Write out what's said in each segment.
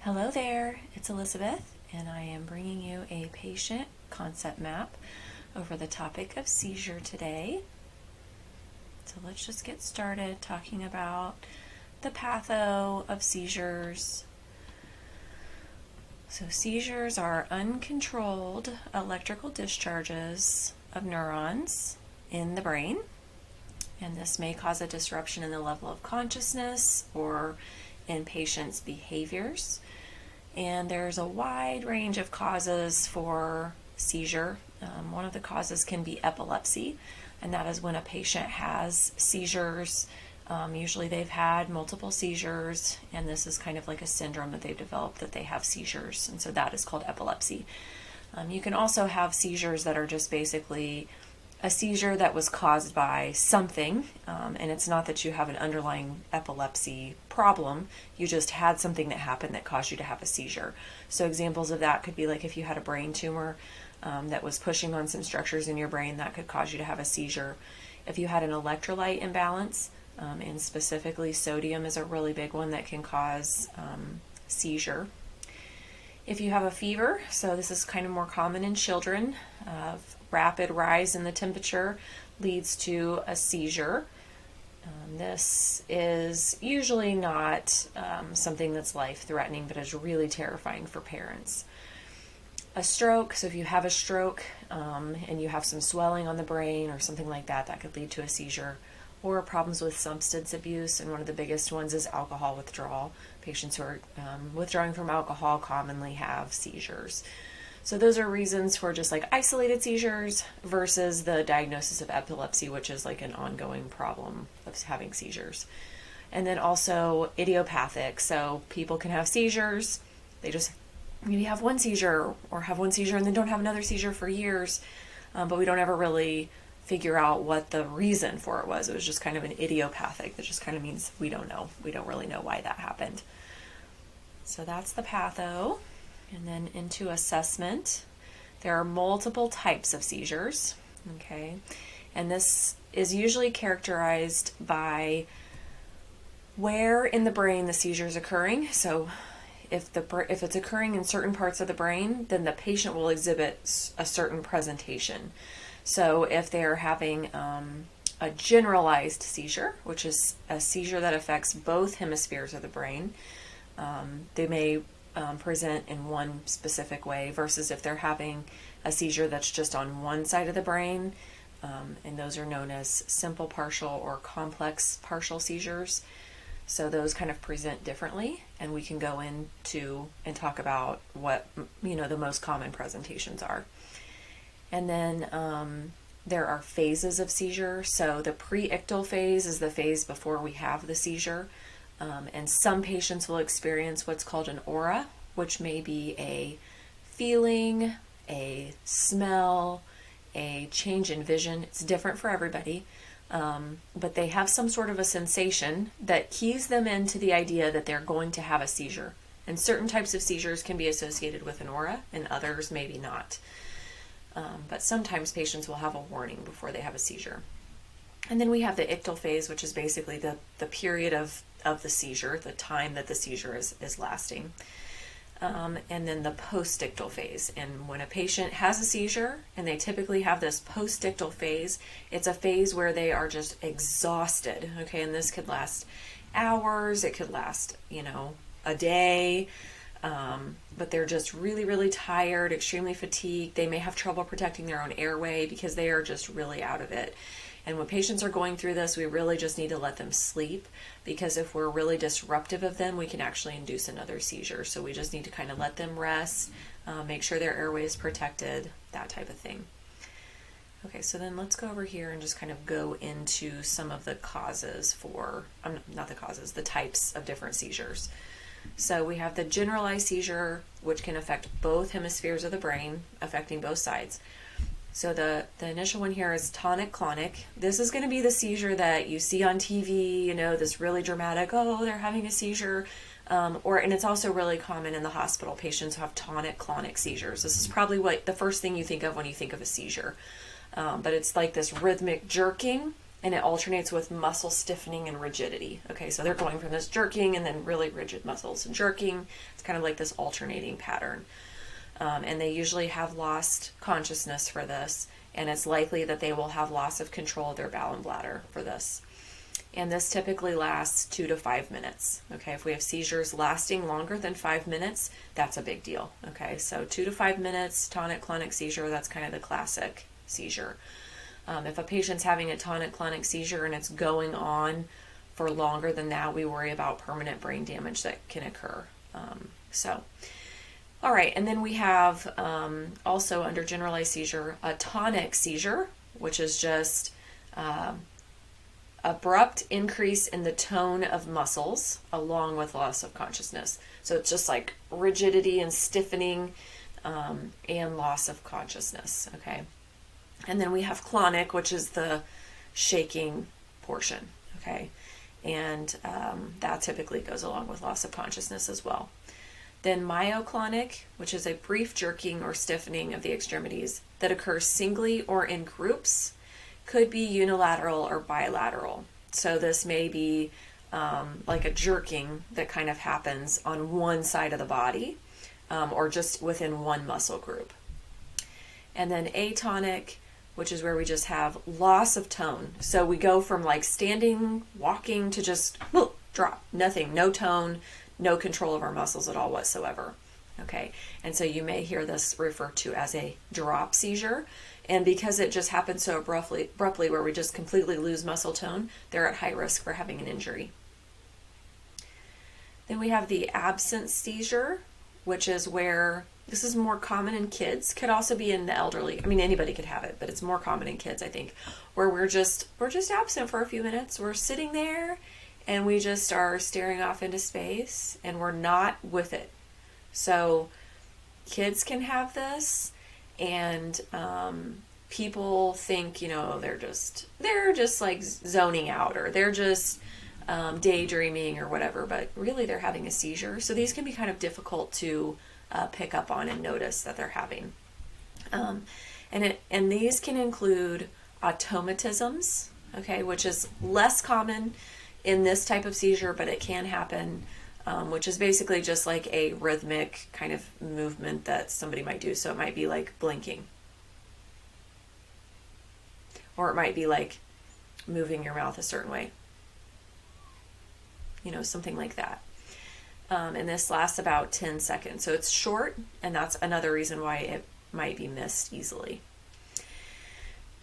Hello there, it's Elizabeth, and I am bringing you a patient concept map over the topic of seizure today. So let's just get started talking about the patho of seizures. So seizures are uncontrolled electrical discharges of neurons in the brain, and this may cause a disruption in the level of consciousness or in patients' behaviors. And there's a wide range of causes for seizure. One of the causes can be epilepsy, and that is when a patient has seizures. Usually they've had multiple seizures, and this is kind of like a syndrome that they've developed that they have seizures, and so that is called epilepsy. You can also have seizures that are just basically a seizure that was caused by something, and it's not that you have an underlying epilepsy problem, you just had something that happened that caused you to have a seizure. So examples of that could be like if you had a brain tumor that was pushing on some structures in your brain, that could cause you to have a seizure. If you had an electrolyte imbalance, and specifically sodium is a really big one that can cause seizure. If you have a fever, so this is kind of more common in children, rapid rise in the temperature leads to a seizure. This is usually not something that's life-threatening, but is really terrifying for parents. A stroke, so if you have a stroke and you have some swelling on the brain or something like that, that could lead to a seizure. Or problems with substance abuse, and one of the biggest ones is alcohol withdrawal. Patients who are withdrawing from alcohol commonly have seizures. So those are reasons for just like isolated seizures versus the diagnosis of epilepsy, which is like an ongoing problem of having seizures. And then also idiopathic, so people can have seizures, they just maybe have one seizure or have one seizure and then don't have another seizure for years, but we don't ever really figure out what the reason for it was. It was just kind of an idiopathic. That just kind of means we don't know. We don't really know why that happened. So that's the patho. And then into assessment, there are multiple types of seizures, okay? And this is usually characterized by where in the brain the seizure is occurring. So if it's occurring in certain parts of the brain, then the patient will exhibit a certain presentation. So if they're having a generalized seizure, which is a seizure that affects both hemispheres of the brain, they may present in one specific way versus if they're having a seizure that's just on one side of the brain, and those are known as simple partial or complex partial seizures. So those kind of present differently, and we can go into and talk about what the most common presentations are. And then there are phases of seizure. So the pre-ictal phase is the phase before we have the seizure. And some patients will experience what's called an aura, which may be a feeling, a smell, a change in vision. It's different for everybody, but they have some sort of a sensation that keys them into the idea that they're going to have a seizure. And certain types of seizures can be associated with an aura, and others maybe not. But sometimes patients will have a warning before they have a seizure. And then we have the ictal phase, which is basically the period of the seizure, the time that the seizure is lasting. And then the post-ictal phase. And when a patient has a seizure, and they typically have this post-ictal phase, it's a phase where they are just exhausted, okay? And this could last hours, it could last, a day, but they're just really, really tired, extremely fatigued. They may have trouble protecting their own airway because they are just really out of it. And when patients are going through this, we really just need to let them sleep, because if we're really disruptive of them, we can actually induce another seizure. So we just need to kind of let them rest, make sure their airway is protected, that type of thing. Okay, so then let's go over here and just kind of go into some of the causes for, the types of different seizures. So we have the generalized seizure, which can affect both hemispheres of the brain, affecting both sides. So the initial one here is tonic-clonic. This is going to be the seizure that you see on TV, this really dramatic, oh, they're having a seizure. And it's also really common in the hospital. Patients who have tonic-clonic seizures. This is probably the first thing you think of when you think of a seizure. But it's like this rhythmic jerking and it alternates with muscle stiffening and rigidity. Okay, so they're going from this jerking and then really rigid muscles and jerking. It's kind of like this alternating pattern. And they usually have lost consciousness for this, and it's likely that they will have loss of control of their bowel and bladder for this. And this typically lasts 2 to 5 minutes. Okay, if we have seizures lasting longer than 5 minutes, that's a big deal. Okay, so 2 to 5 minutes, tonic-clonic seizure, that's kind of the classic seizure. If a patient's having a tonic-clonic seizure and it's going on for longer than that, we worry about permanent brain damage that can occur. All right, and then we have also under generalized seizure, a tonic seizure, which is just abrupt increase in the tone of muscles along with loss of consciousness. So it's just like rigidity and stiffening and loss of consciousness, okay? And then we have clonic, which is the shaking portion, okay? And that typically goes along with loss of consciousness as well. Then myoclonic, which is a brief jerking or stiffening of the extremities that occurs singly or in groups, could be unilateral or bilateral. So this may be like a jerking that kind of happens on one side of the body or just within one muscle group. And then atonic, which is where we just have loss of tone. So we go from like standing, walking to just drop, nothing, no tone, no control of our muscles at all whatsoever. Okay, and so you may hear this referred to as a drop seizure. And because it just happens so abruptly where we just completely lose muscle tone, they're at high risk for having an injury. Then we have the absent seizure, which is where this is more common in kids, could also be in the elderly. I mean, anybody could have it, but it's more common in kids, I think, where we're just absent for a few minutes. We're sitting there and we just are staring off into space and we're not with it. So kids can have this, and people think, they're just like zoning out, or they're just daydreaming or whatever, but really they're having a seizure. So these can be kind of difficult to pick up on and notice that they're having. And these can include automatisms, okay, which is less common in this type of seizure, but it can happen, which is basically just like a rhythmic kind of movement that somebody might do. So it might be like blinking, or it might be like moving your mouth a certain way, something like that. And this lasts about 10 seconds. So it's short, and that's another reason why it might be missed easily.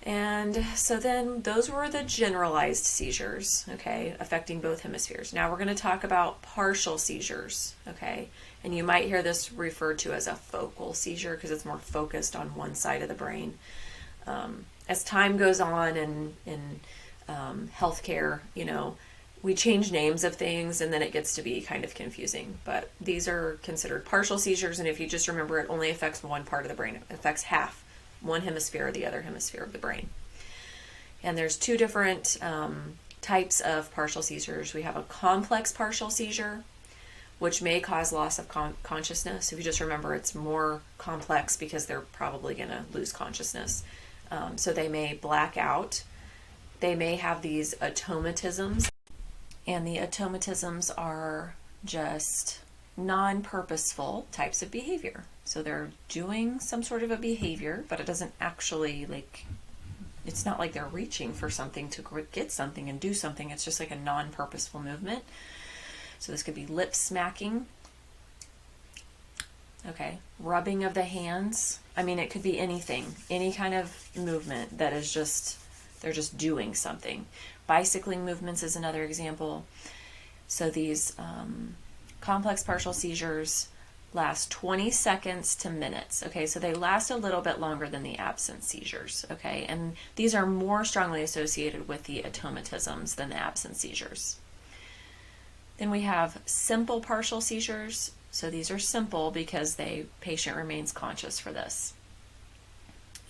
And so then those were the generalized seizures, okay, affecting both hemispheres. Now we're going to talk about partial seizures, okay? And you might hear this referred to as a focal seizure because it's more focused on one side of the brain. As time goes on in healthcare, we change names of things and then it gets to be kind of confusing. But these are considered partial seizures, and if you just remember, it only affects one part of the brain. It affects half. One hemisphere or the other hemisphere of the brain. And there's two different types of partial seizures. We have a complex partial seizure, which may cause loss of consciousness. If you just remember, it's more complex because they're probably going to lose consciousness. So they may black out. They may have these automatisms, and the automatisms are just non-purposeful types of behavior. So they're doing some sort of a behavior, but it doesn't actually, it's not like they're reaching for something to get something and do something. It's just like a non-purposeful movement. So this could be lip smacking, okay, rubbing of the hands. I mean, it could be anything, any kind of movement that is just, they're just doing something. Bicycling movements is another example. So these complex partial seizures last 20 seconds to minutes. Okay, so they last a little bit longer than the absent seizures. Okay, and these are more strongly associated with the automatisms than the absent seizures. Then we have simple partial seizures. So these are simple because the patient remains conscious for this.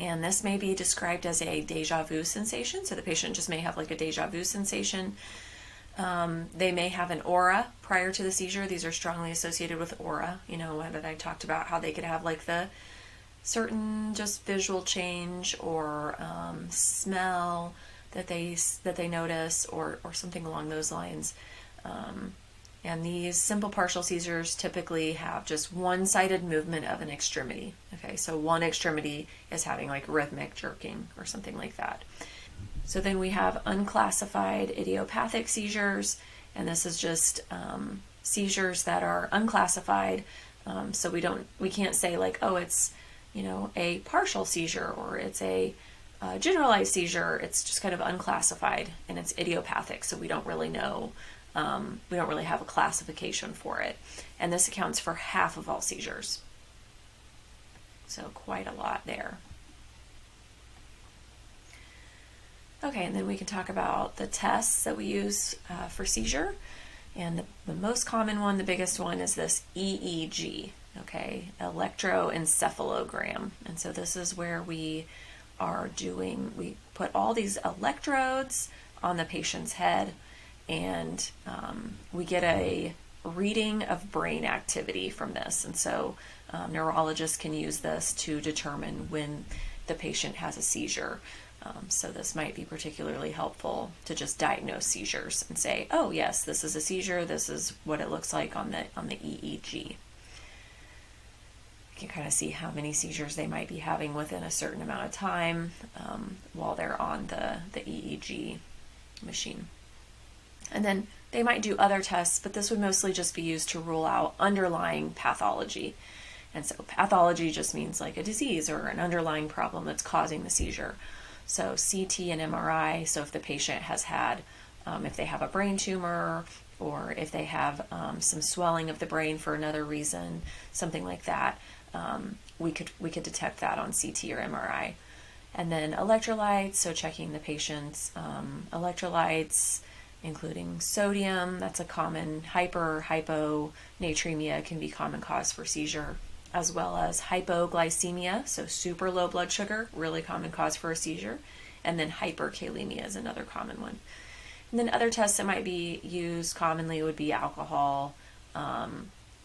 And this may be described as a déjà vu sensation. So the patient just may have like a déjà vu sensation. They may have an aura prior to the seizure. These are strongly associated with aura. That I talked about how they could have like the certain just visual change or smell. that they notice, or something along those lines. And these simple partial seizures typically have just one-sided movement of an extremity. Okay, so one extremity is having like rhythmic jerking or something like that. So then we have unclassified idiopathic seizures, and this is just seizures that are unclassified. So we can't say like, oh, it's a partial seizure or it's a generalized seizure. It's just kind of unclassified and it's idiopathic, so we don't really know. We don't really have a classification for it. And this accounts for half of all seizures. So quite a lot there. Okay, and then we can talk about the tests that we use for seizure. And the most common one, the biggest one, is this EEG, okay, electroencephalogram. And so this is where we put all these electrodes on the patient's head, and we get a reading of brain activity from this. And so neurologists can use this to determine when the patient has a seizure. So this might be particularly helpful to just diagnose seizures and say, oh yes, this is a seizure, this is what it looks like on the EEG. You can kind of see how many seizures they might be having within a certain amount of time while they're on the EEG machine. And then they might do other tests, but this would mostly just be used to rule out underlying pathology. And so pathology just means like a disease or an underlying problem that's causing the seizure. So CT and MRI, so if the patient has had, if they have a brain tumor, or if they have some swelling of the brain for another reason, something like that, we could detect that on CT or MRI. And then electrolytes, so checking the patient's electrolytes, including sodium. That's a common hyponatremia can be common cause for seizure, as well as hypoglycemia, so super low blood sugar, really common cause for a seizure. And then hyperkalemia is another common one. And then other tests that might be used commonly would be alcohol,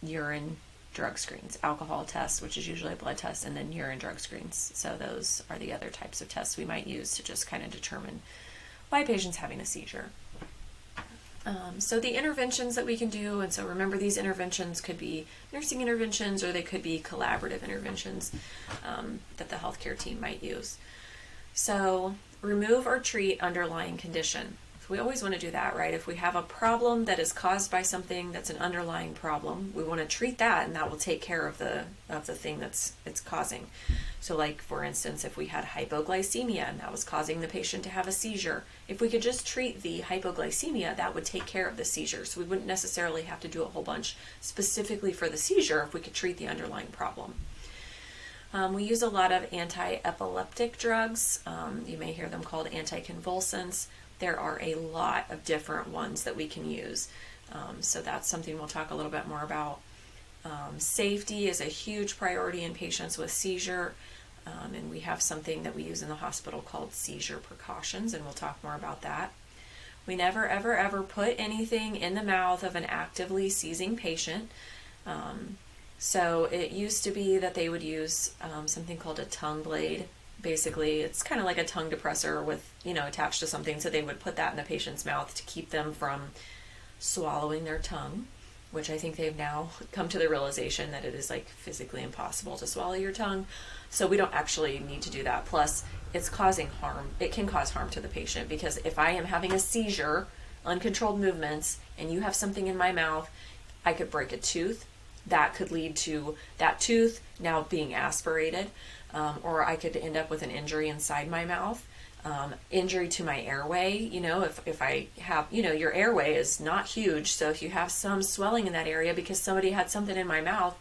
urine, drug screens. Alcohol test, which is usually a blood test, and then urine drug screens. So those are the other types of tests we might use to just kind of determine why a patient's having a seizure. So the interventions that we can do, and so remember these interventions could be nursing interventions or they could be collaborative interventions that the healthcare team might use. So remove or treat underlying condition. So we always want to do that, right? If we have a problem that is caused by something that's an underlying problem, we want to treat that, and that will take care of the thing it's causing. So like, for instance, if we had hypoglycemia and that was causing the patient to have a seizure, if we could just treat the hypoglycemia, that would take care of the seizure. So we wouldn't necessarily have to do a whole bunch specifically for the seizure if we could treat the underlying problem. We use a lot of anti-epileptic drugs. You may hear them called anticonvulsants. There are a lot of different ones that we can use. So that's something we'll talk a little bit more about. Safety is a huge priority in patients with seizure, and we have something that we use in the hospital called seizure precautions, and we'll talk more about that. We never, ever, ever put anything in the mouth of an actively seizing patient. So it used to be that they would use something called a tongue blade. Basically, it's kind of like a tongue depressor with, attached to something, so they would put that in the patient's mouth to keep them from swallowing their tongue, which I think they've now come to the realization that it is like physically impossible to swallow your tongue. So we don't actually need to do that. Plus, it's causing harm. It can cause harm to the patient, because if I am having a seizure, uncontrolled movements, and you have something in my mouth, I could break a tooth. That could lead to that tooth now being aspirated, or I could end up with an injury inside my mouth. Injury to my airway, if I have, your airway is not huge, so if you have some swelling in that area because somebody had something in my mouth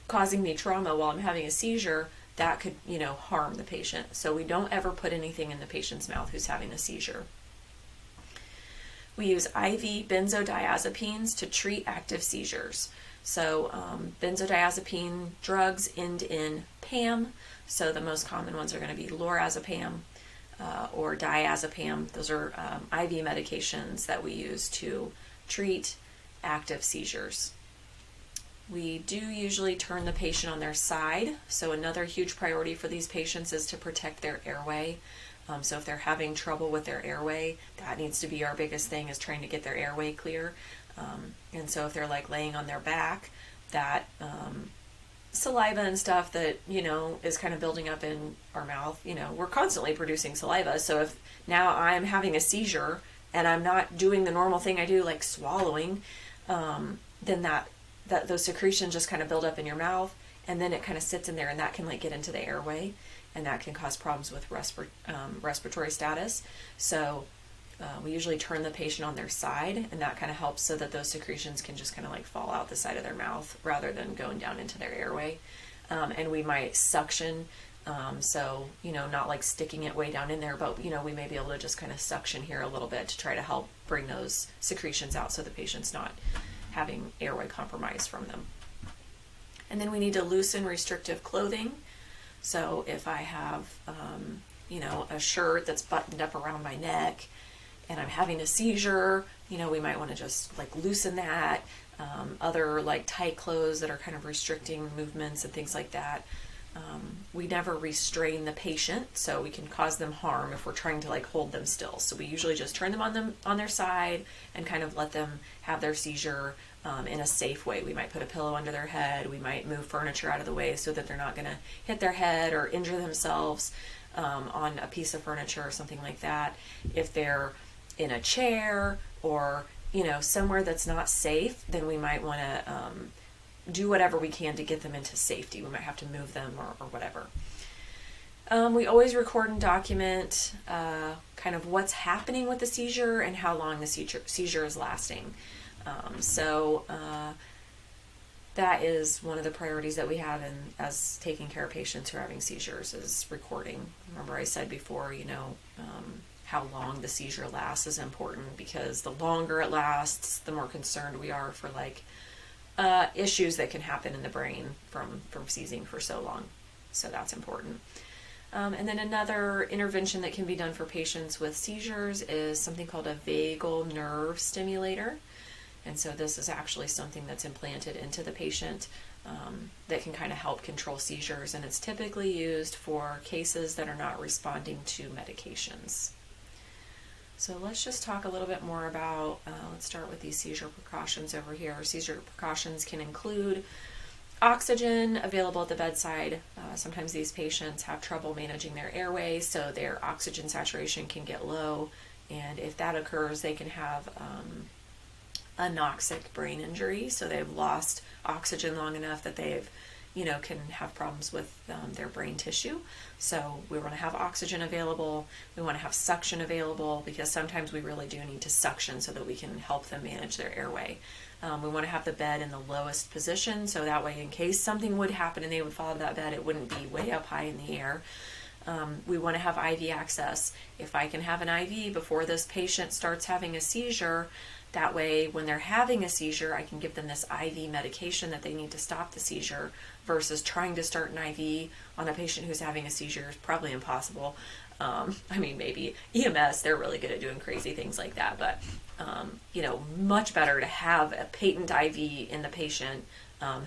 causing me trauma while I'm having a seizure, that could, harm the patient. So we don't ever put anything in the patient's mouth who's having a seizure. We use IV benzodiazepines to treat active seizures. So benzodiazepine drugs end in PAM, so the most common ones are going to be lorazepam, or diazepam. Those are IV medications that we use to treat active seizures. We do usually turn the patient on their side. So another huge priority for these patients is to protect their airway. So if they're having trouble with their airway, that needs to be our biggest thing, is trying to get their airway clear. And so if they're like laying on their back, that saliva and stuff that, is kind of building up in our mouth, we're constantly producing saliva. So if now I'm having a seizure and I'm not doing the normal thing I do, like swallowing, then those secretions just kind of build up in your mouth, and then it kind of sits in there, and that can like get into the airway, and that can cause problems with respiratory status. So we usually turn the patient on their side, and that kind of helps so that those secretions can just kind of like fall out the side of their mouth rather than going down into their airway. And we might suction, so, not like sticking it way down in there, but, we may be able to just kind of suction here a little bit to try to help bring those secretions out so the patient's not having airway compromise from them. And then we need to loosen restrictive clothing. So if I have, a shirt that's buttoned up around my neck and I'm having a seizure, we might want to just like loosen that. Other like tight clothes that are kind of restricting movements and things like that. We never restrain the patient, so we can cause them harm if we're trying to like hold them still. So we usually just turn them on their side and kind of let them have their seizure in a safe way. We might put a pillow under their head. We might move furniture out of the way so that they're not going to hit their head or injure themselves on a piece of furniture or something like that. If they're in a chair or, somewhere that's not safe, then we might want to do whatever we can to get them into safety. We might have to move them or whatever. We always record and document kind of what's happening with the seizure and how long the seizure is lasting. So that is one of the priorities that we have as taking care of patients who are having seizures, is recording. Remember I said before, how long the seizure lasts is important, because the longer it lasts, the more concerned we are for like issues that can happen in the brain from seizing for so long. So that's important. And then another intervention that can be done for patients with seizures is something called a vagal nerve stimulator. And so this is actually something that's implanted into the patient that can kind of help control seizures. And it's typically used for cases that are not responding to medications. So let's just talk a little bit more about, let's start with these seizure precautions over here. Seizure precautions can include oxygen available at the bedside. Sometimes these patients have trouble managing their airway, so their oxygen saturation can get low. And if that occurs, they can have anoxic brain injury. So they've lost oxygen long enough that they've, can have problems with their brain tissue. So we want to have oxygen available. We want to have suction available, because sometimes we really do need to suction so that we can help them manage their airway. We want to have the bed in the lowest position, so that way in case something would happen and they would fall out of that bed, it wouldn't be way up high in the air. We want to have IV access. If I can have an IV before this patient starts having a seizure, that way when they're having a seizure, I can give them this IV medication that they need to stop the seizure, versus trying to start an IV on a patient who's having a seizure is probably impossible. Maybe EMS, they're really good at doing crazy things like that, but much better to have a patent IV in the patient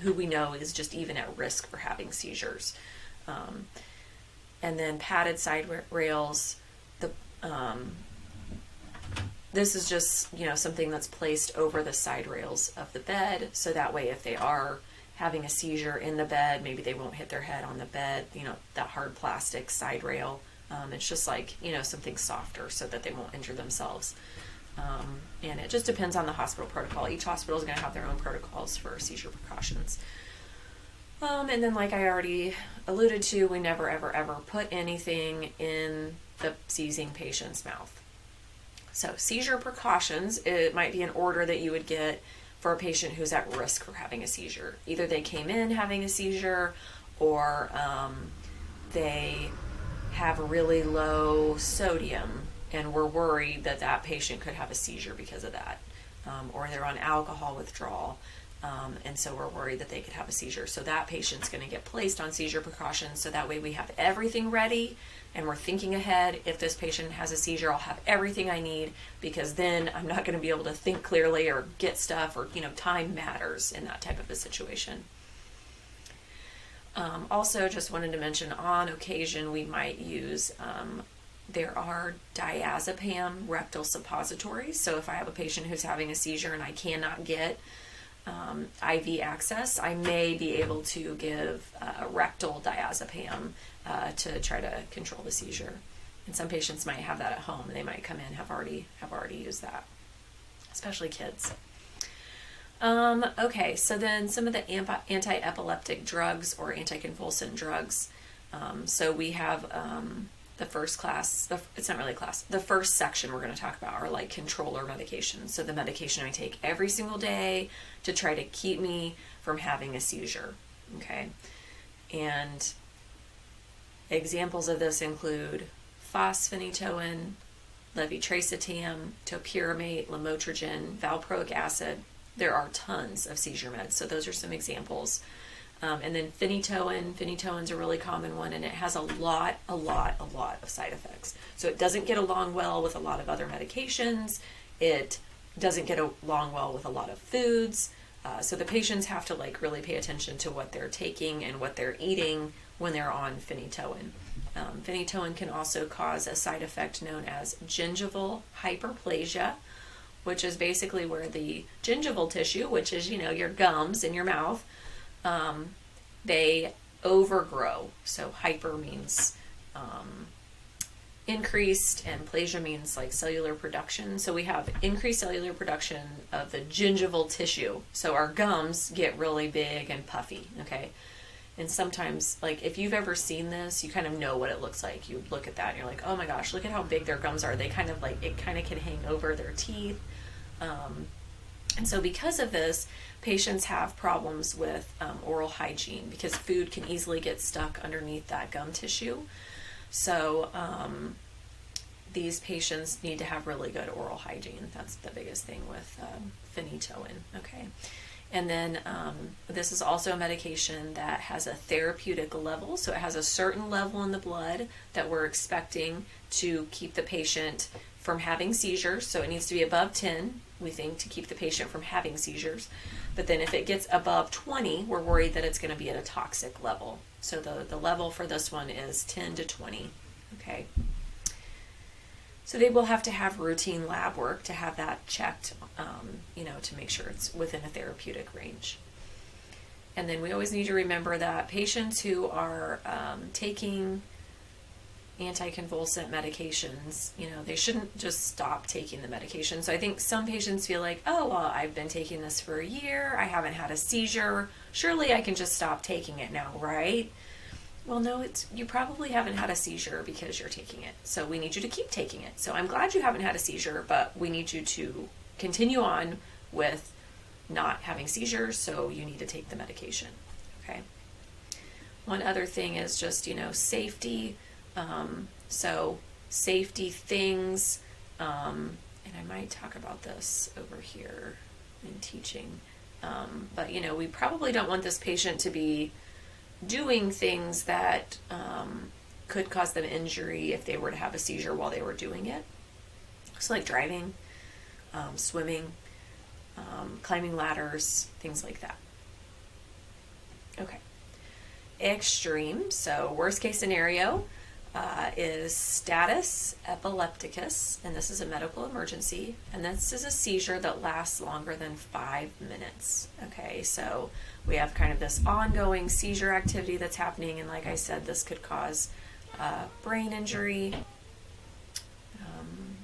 who we know is just even at risk for having seizures. And then padded side rails. This is just, something that's placed over the side rails of the bed, so that way if they are having a seizure in the bed, maybe they won't hit their head on the bed, that hard plastic side rail. It's just like, something softer so that they won't injure themselves. And it just depends on the hospital protocol. Each hospital is going to have their own protocols for seizure precautions. And then, like I already alluded to, we never, ever, ever put anything in the seizing patient's mouth. So seizure precautions, it might be an order that you would get for a patient who's at risk for having a seizure. Either they came in having a seizure, or they have really low sodium and we're worried that that patient could have a seizure because of that. Or they're on alcohol withdrawal, and so we're worried that they could have a seizure. So that patient's going to get placed on seizure precautions, so that way we have everything ready and we're thinking ahead. If this patient has a seizure, I'll have everything I need, because then I'm not going to be able to think clearly or get stuff, or time matters in that type of a situation. Also, just wanted to mention, on occasion we might use There are diazepam rectal suppositories. So if I have a patient who's having a seizure and I cannot get IV access, I may be able to give rectal diazepam to try to control the seizure. And some patients might have that at home, and they might come in have already used that, especially kids. Okay, so then some of the anti-epileptic drugs or anticonvulsant drugs. So we have the first class, it's not really a class, the first section we're going to talk about are like controller medications. So the medication I take every single day to try to keep me from having a seizure, okay? And examples of this include fosphenytoin, levetiracetam, topiramate, lamotrigine, valproic acid. There are tons of seizure meds, so those are some examples. And then phenytoin's a really common one, and it has a lot of side effects. So it doesn't get along well with a lot of other medications. It doesn't get along well with a lot of foods. So the patients have to like really pay attention to what they're taking and what they're eating when they're on phenytoin. Phenytoin can also cause a side effect known as gingival hyperplasia, which is basically where the gingival tissue, which is, your gums in your mouth, they overgrow. So hyper means increased, and plasia means like cellular production. So we have increased cellular production of the gingival tissue. So our gums get really big and puffy, okay? And sometimes, like, if you've ever seen this, you kind of know what it looks like. You look at that and you're like, oh my gosh, look at how big their gums are. They kind of like, it kind of can hang over their teeth. And so because of this, patients have problems with oral hygiene because food can easily get stuck underneath that gum tissue. So these patients need to have really good oral hygiene. That's the biggest thing with phenytoin, okay? And then this is also a medication that has a therapeutic level. So it has a certain level in the blood that we're expecting to keep the patient from having seizures. So it needs to be above 10, we think, to keep the patient from having seizures. But then if it gets above 20, we're worried that it's going to be at a toxic level. So the level for this one is 10 to 20, okay? So they will have to have routine lab work to have that checked, to make sure it's within a therapeutic range. And then we always need to remember that patients who are taking anticonvulsant medications, they shouldn't just stop taking the medication. So I think some patients feel like, oh, well, I've been taking this for a year, I haven't had a seizure, surely I can just stop taking it now, right? Well, no, you probably haven't had a seizure because you're taking it. So we need you to keep taking it. So I'm glad you haven't had a seizure, but we need you to continue on with not having seizures, so you need to take the medication, okay? One other thing is just, safety. So safety things, and I might talk about this over here in teaching, but, we probably don't want this patient to be doing things that could cause them injury if they were to have a seizure while they were doing it. So like driving, swimming, climbing ladders, things like that. Okay. Extreme, so worst case scenario is status epilepticus, and this is a medical emergency, and this is a seizure that lasts longer than 5 minutes. Okay, so we have kind of this ongoing seizure activity that's happening, and like I said, this could cause brain injury,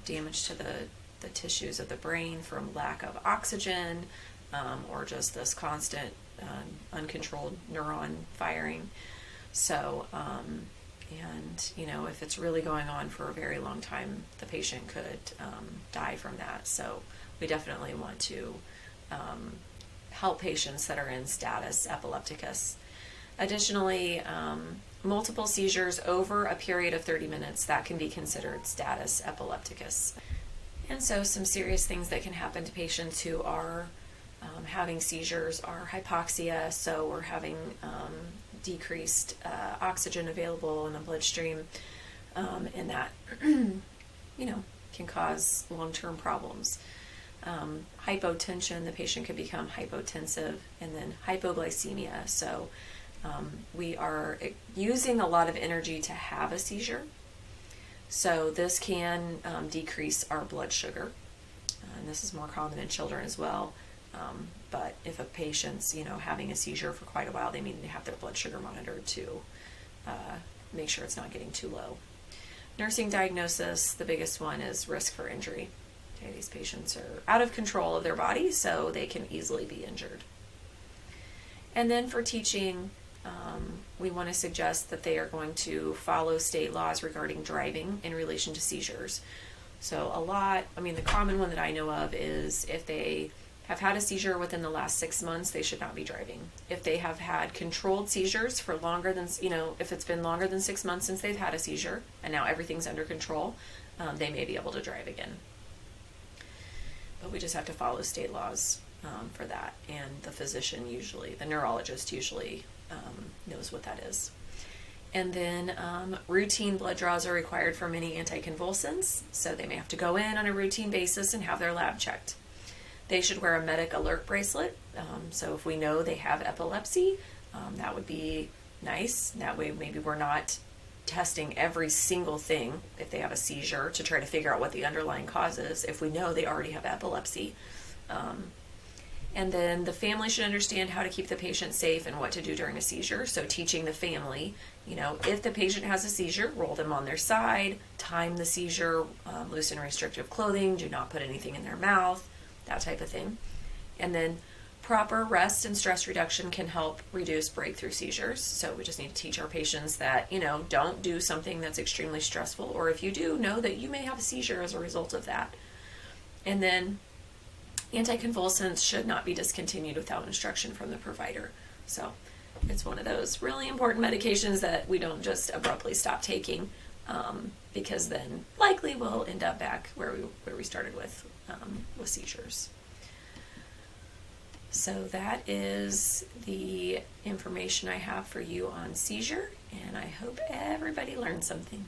damage to the tissues of the brain from lack of oxygen, or just this constant uncontrolled neuron firing. So, if it's really going on for a very long time, the patient could die from that. So we definitely want to help patients that are in status epilepticus. Additionally, multiple seizures over a period of 30 minutes, that can be considered status epilepticus. And so some serious things that can happen to patients who are having seizures are hypoxia, so we're having decreased oxygen available in the bloodstream, and that can cause long-term problems. Hypotension, the patient could become hypotensive, and then hypoglycemia. So we are using a lot of energy to have a seizure. So this can decrease our blood sugar, and this is more common in children as well. But if a patient's, having a seizure for quite a while, they need to have their blood sugar monitored to make sure it's not getting too low. Nursing diagnosis, the biggest one is risk for injury. Okay, these patients are out of control of their body, so they can easily be injured. And then for teaching, we want to suggest that they are going to follow state laws regarding driving in relation to seizures. So the common one that I know of is if they have had a seizure within the last 6 months, they should not be driving. If they have had controlled seizures for longer than, if it's been longer than 6 months since they've had a seizure and now everything's under control, they may be able to drive again. But we just have to follow state laws for that. And the neurologist usually knows what that is. And then routine blood draws are required for many anticonvulsants, so they may have to go in on a routine basis and have their lab checked. They should wear a medic alert bracelet, so if we know they have epilepsy, that would be nice. That way maybe we're not testing every single thing if they have a seizure to try to figure out what the underlying cause is if we know they already have epilepsy. And then the family should understand how to keep the patient safe and what to do during a seizure. So teaching the family, if the patient has a seizure, roll them on their side, time the seizure, loosen restrictive clothing, do not put anything in their mouth, that type of thing. And then proper rest and stress reduction can help reduce breakthrough seizures. So we just need to teach our patients that, don't do something that's extremely stressful, or if you do, know that you may have a seizure as a result of that. And then anticonvulsants should not be discontinued without instruction from the provider. So it's one of those really important medications that we don't just abruptly stop taking, because then likely we'll end up back where we started with seizures. So that is the information I have for you on seizure, and I hope everybody learned something.